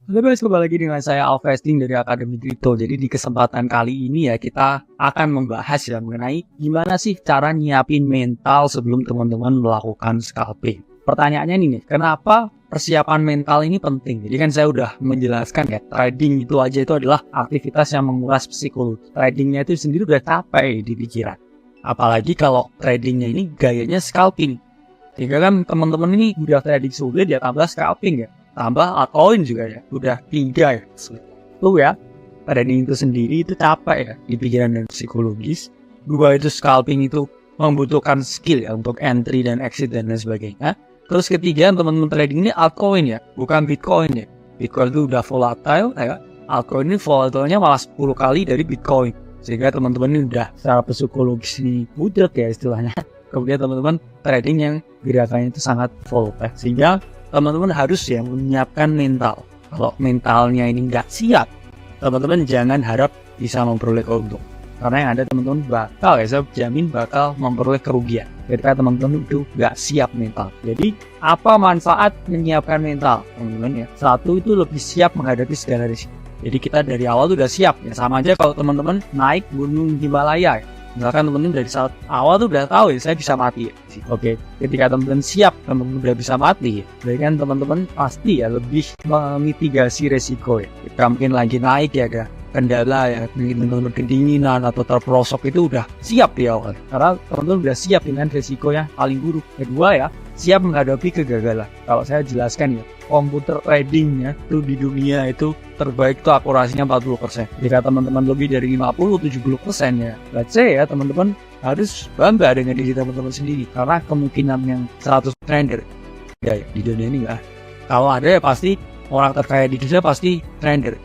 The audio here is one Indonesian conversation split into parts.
Halo guys, kembali lagi dengan saya Alvesting dari Akademi Kripto. Jadi di kesempatan kali ini ya kita akan membahas ya mengenai gimana sih cara nyiapin mental sebelum teman-teman melakukan scalping. Pertanyaannya nih, kenapa persiapan mental ini penting? Jadi kan saya udah menjelaskan ya, trading itu aja itu adalah aktivitas yang menguras psikologi. Tradingnya itu sendiri udah capek di pikiran. Apalagi kalau tradingnya ini gayanya scalping. Sehingga kan teman-teman ini udah trading sulit ya tambah scalping ya. Tambah altcoin juga ya, udah 3 ya. Itu ya, trading itu sendiri itu capek ya di pikiran dan psikologis. 2 itu scalping itu membutuhkan skill ya untuk entry dan exit dan lain sebagainya. Terus ketiga teman-teman trading ini altcoin ya, bukan Bitcoin ya. Bitcoin itu udah volatile ya, altcoin ini volatilenya malah 10 kali dari Bitcoin. Sehingga teman-teman ini udah secara psikologis ini budek ya istilahnya. Kemudian teman-teman trading yang gerakannya itu sangat volatile. Sehingga teman-teman harus ya menyiapkan mental. Kalau mentalnya ini nggak siap, teman-teman jangan harap bisa memperoleh keuntungan. Karena yang ada teman-teman bakal ya, saya jamin bakal memperoleh kerugian ketika teman-teman itu nggak siap mental. Jadi apa manfaat menyiapkan mental? Teman-teman ya, satu itu lebih siap menghadapi segala risiko. Jadi kita dari awal tuh udah siap ya. Sama aja kalau teman-teman naik gunung Himalaya ya. Misalkan teman-teman dari saat awal tuh udah tahu ya saya bisa mati ya. Oke, ketika teman-teman siap, teman-teman udah bisa mati ya. Berarti kan teman-teman pasti ya lebih memitigasi resiko ya. Ketika mungkin lagi naik ya kan, kendala ya, mungkin teman-teman kedinginan atau terperosok itu udah siap di awal. Karena teman-teman udah siap dengan resiko yang paling buruk. Kedua ya, siap menghadapi kegagalan. Kalau saya jelaskan ya, komputer tradingnya itu di dunia itu terbaik itu akurasinya 40%. Jika teman-teman lebih dari 50-70% ya, let's say ya teman-teman harus bangga dengan diri teman-teman sendiri. Karena kemungkinan yang 100 trader ya di dunia ini enggak. Kalau ada ya pasti orang terkaya di dunia pasti trader.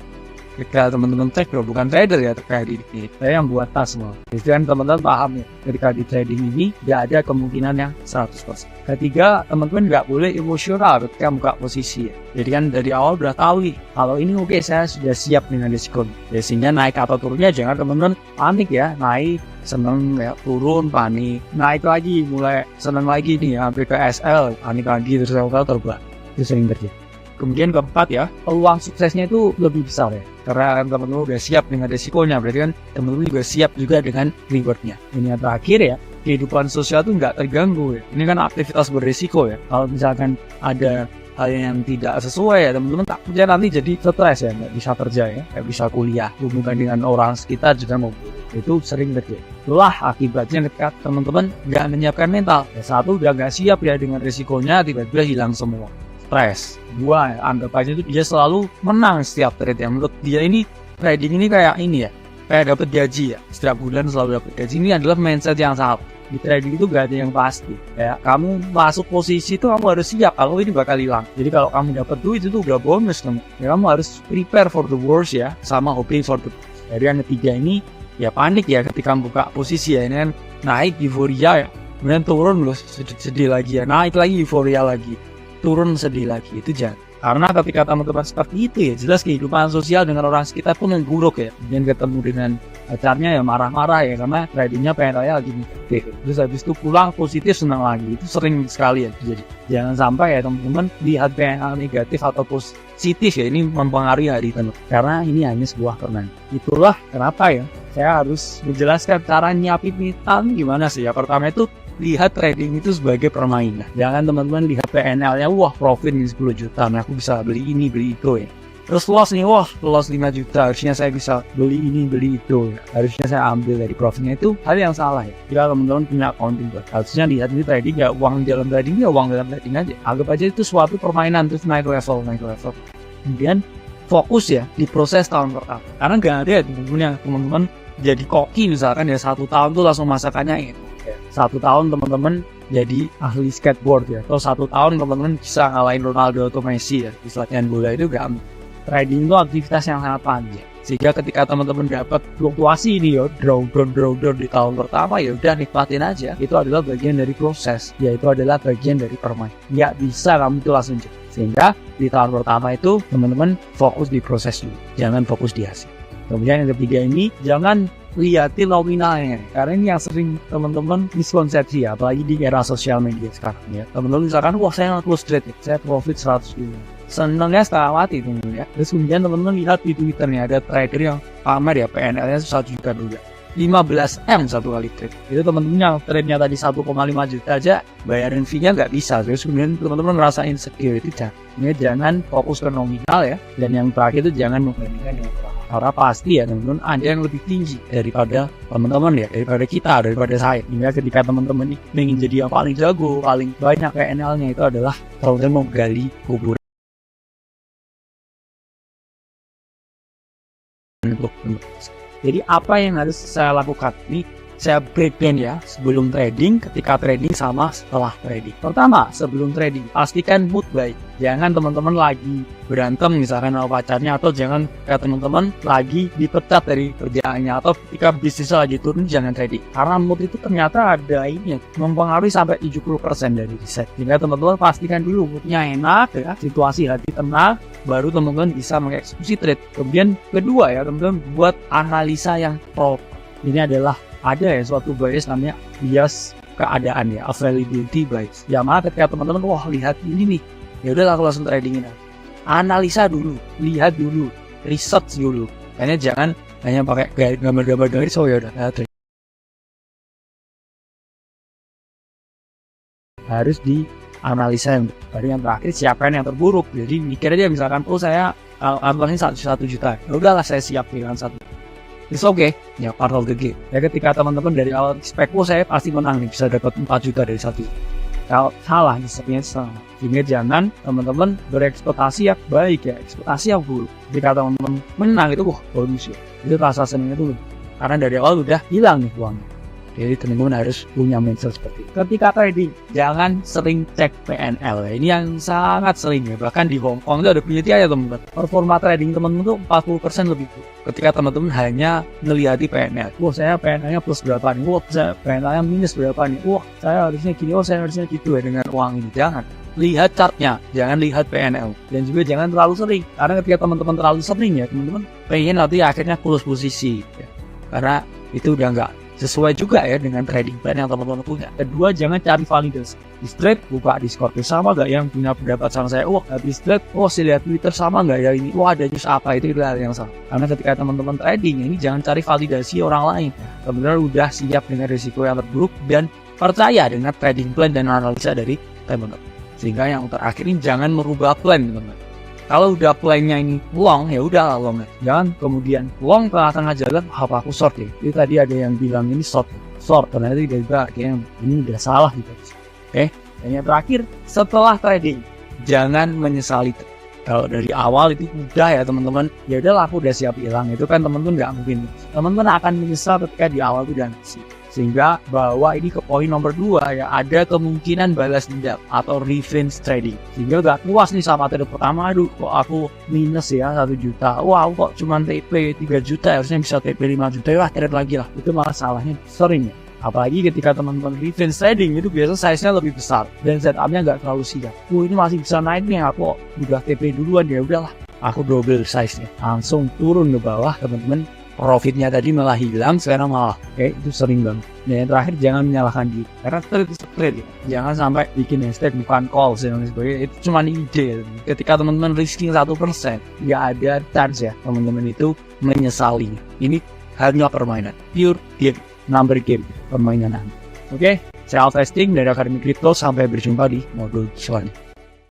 Ketika teman-teman trader bukan trader ya terkaya di ini. Saya yang buat tas semua. Jadi kan teman-teman paham ya, ketika di trading ini tidak ada kemungkinan yang 100%. Ketiga, teman-teman nggak boleh emosional ketika buka posisi ya. Jadi kan dari awal udah tahu nih, kalau ini oke, saya sudah siap dengan risiko. Ya, sehingga naik atau turunnya jangan teman-teman panik ya, naik seneng ya, turun panik, naik lagi mulai seneng lagi nih sampai ke SL panik lagi terus terbang. Itu sering terjadi. Kemudian keempat ya, peluang suksesnya itu lebih besar ya. Karena teman-teman udah siap dengan resikonya, berarti kan teman-teman juga siap juga dengan rewardnya. Ini yang terakhir ya, kehidupan sosial itu nggak terganggu ya. Ini kan aktivitas berisiko ya. Kalau misalkan ada hal yang tidak sesuai ya, teman-teman takutnya nanti jadi stres ya, nggak bisa kerja ya, nggak bisa kuliah. Hubungan dengan orang sekitar juga mau itu sering terjadi. Itulah akibatnya ketika teman-teman nggak menyiapkan mental. Ya, satu udah nggak siap ya dengan risikonya, tiba-tiba hilang semua. Stres. 2 ya, anggap aja itu dia selalu menang setiap trade ya. Menurut dia ini trading ini kayak ini ya, kayak dapat gaji ya, setiap bulan selalu dapat gaji. Ini adalah mindset yang salah. Di trading itu gak ada yang pasti ya. Kamu masuk posisi itu kamu harus siap kalau ini bakal hilang. Jadi kalau kamu dapat duit itu udah bonus kamu. Ya, kamu harus prepare for the worst ya, sama hoping for the best. Jadi yang ketiga ini ya panik ya ketika buka posisi ya. Ini kan naik euforia ya, kemudian turun loh sedih lagi ya, naik lagi euforia lagi, turun sedih lagi. Itu jangan. Karena ketika teman-teman seperti itu ya, jelas kehidupan sosial dengan orang sekitar pun yang buruk ya. Dan ketemu dengan pacarnya ya marah-marah ya, karena tradingnya pengen raya lagi negatif. Terus habis itu pulang positif senang lagi. Itu sering sekali ya terjadi. Jangan sampai ya teman-teman lihat PNL negatif atau positif ya, ini mempengaruhi hari teman. Karena ini hanya sebuah permainan. Itulah kenapa ya saya harus menjelaskan cara nyiapin mental gimana sih ya. Pertama itu lihat trading itu sebagai permainan. Jangan teman-teman lihat PNL-nya, wah profit nih 10 juta, nah aku bisa beli ini, beli itu ya. Terus loss nih, wah loss 5 juta, harusnya saya bisa beli ini, beli itu ya. Harusnya saya ambil dari profitnya. Itu hal yang salah ya. Jika teman-teman punya accounting, harusnya lihat ini trading ya, uang dalam trading ya uang dalam trading aja. Anggap aja itu suatu permainan, terus naik level. Kemudian fokus ya di proses tahun pertama. Karena nggak ada ya teman-teman jadi koki misalkan ya 1 tahun tuh langsung masakannya itu. 1 tahun teman-teman jadi ahli skateboard ya, atau 1 tahun teman-teman bisa ngalahin Ronaldo atau Messi ya di latihan bola. Itu gak. Trading itu aktivitas yang sangat panjang, sehingga ketika teman-teman dapat fluktuasi ini ya, draw di tahun pertama ya udah nikmatin aja. Itu adalah bagian dari proses, ya itu adalah bagian dari permainan. Nggak bisa kamu itu langsung jadi. Sehingga di tahun pertama itu teman-teman fokus di proses dulu, jangan fokus di hasil. Kemudian yang ketiga ini, jangan lihatin nominalnya, karena ini yang sering teman-teman miskonsepsi ya, apalagi di era sosial media sekarang ya. Teman-teman misalkan, wah saya close trade, saya profit 100 ribu, senengnya setengah mati teman-teman ya. Terus kemudian teman-teman lihat di Twitternya ada trader yang pamer ya PNL-nya 1 juta juga, 15M satu kali trade. Itu teman-teman yang trade-nya tadi 1,5 juta aja bayarin fee-nya nggak bisa. Terus kemudian teman-teman ngerasain insecure itu jangan fokus ke nominal ya. Dan yang terakhir itu jangan membandingkan dengan orang. Karena pasti ya teman-teman ada yang lebih tinggi daripada teman-teman ya, daripada kita, daripada saya. Hingga ketika teman-teman ingin jadi yang paling jago, paling banyak PNL-nya, itu adalah teman-teman menggali kuburan. Jadi apa yang harus saya lakukan? Ini saya breakdown ya, sebelum trading, ketika trading, sama setelah trading. Pertama, sebelum trading, pastikan mood baik. Jangan teman-teman lagi berantem misalkan sama pacarnya, atau jangan kayak teman-teman lagi dipecat dari kerjaannya, atau ketika bisnisnya lagi turun, jangan trading. Karena mood itu ternyata ada ini mempengaruhi sampai 70% dari riset. Sehingga teman-teman pastikan dulu moodnya enak ya, situasi hati tenang, baru teman-teman bisa mengeksekusi trade. Kemudian kedua ya, teman-teman buat analisa yang proper. Ini adalah ada ya suatu bias namanya bias keadaan ya, availability bias. Ya mana ketika teman-teman wah lihat ini nih, ya udahlah aku langsung tradingin. Analisa dulu, lihat dulu, research dulu. Kayaknya jangan hanya pakai gambar-gambar garis, oh ya udah trade. Harus dianalisa yang baru. Yang terakhir siapkan yang terburuk. Jadi mikir aja misalkan saya ambilnya 1 juta. Ya udahlah saya siap dengan 1. It's okay, ya part of the game. Ya ketika teman-teman dari awal expect, saya pasti menang nih, bisa dapat 4 juta dari 1. Kalau salah, sebenarnya salah. Sehingga jangan teman-teman berekspektasi yang baik ya, ekspektasi yang buruk. Ketika teman-teman menang itu, bonus ya. Itu rasa senangnya tuh. Karena dari awal udah hilang nih uangnya. Jadi teman-teman harus punya mindset seperti itu. Ketika trading, jangan sering cek PNL. Ini yang sangat sering ya. Bahkan di Hong Kong itu ada penelitian ya teman-teman. Performa trading teman-teman itu 40% lebih buruk. Ketika teman-teman hanya melihat PNL. Wah saya PNL-nya plus berapa nih. Wah saya PNL-nya minus berapa nih. Wah saya harusnya gini. Wah saya harusnya gitu ya dengan uang ini. Jangan. Lihat chartnya, jangan lihat PNL. Dan juga jangan terlalu sering. Karena ketika teman-teman terlalu sering ya, teman-teman pengen nanti akhirnya close posisi. Ya. Karena itu udah nggak sesuai juga ya dengan trading plan yang teman-teman punya. Kedua, jangan cari validasi. Di trade, buka Discord sama nggak yang punya pendapat sama saya. Wah, habis trade, saya lihat Twitter sama nggak ya ini. Wah, ada news apa, itu hal yang salah. Karena ketika teman-teman trading ini jangan cari validasi orang lain. Teman-teman udah siap dengan risiko yang terburuk dan percaya dengan trading plan dan analisa dari teman-teman. Sehingga yang terakhir ini jangan merubah plan, teman-teman. Kalau udah plannya ini long, ya udah long. Jangan kemudian long tengah-tengah jalan, apa aku short ya? Itu tadi ada yang bilang ini short, ternyata tiba-tiba akhirnya ini udah salah gitu. Oke, dan yang terakhir setelah trading, jangan menyesali. Kalau dari awal itu udah ya teman-teman, ya udahlah aku udah siap hilang. Itu kan teman-teman nggak mungkin. Teman-teman akan menyesal ketika di awal udah ngasih. Sehingga bawa ini ke poin nomor 2 ya, ada kemungkinan balas dendam atau revenge trading. Sehingga gak puas nih sama trade pertama, aduh kok aku minus ya 1 juta, wah kok cuma TP 3 juta, harusnya bisa TP 5 juta, wah trade lagi lah. Itu malah salahnya sering ya. Apalagi ketika teman-teman revenge trading itu biasa size-nya lebih besar dan setup-nya gak terlalu siap. Ini masih bisa naik nih, aku udah TP duluan, ya udahlah aku double size-nya, langsung turun ke bawah teman-teman. Profitnya tadi malah hilang, sekarang malah itu sering banget. Dan yang terakhir, jangan menyalahkan diri, karena trade itu trade ya. Jangan sampai bikin hashtag bukan call dan sebagainya, itu cuma ide. Ketika teman-teman risking 1%, nggak ada chance ya teman-teman itu menyesali. Ini hanya permainan, pure game, number game, permainan. Oke, saya Alfa Testing dari Akademi Crypto, sampai berjumpa di modul selanjutnya.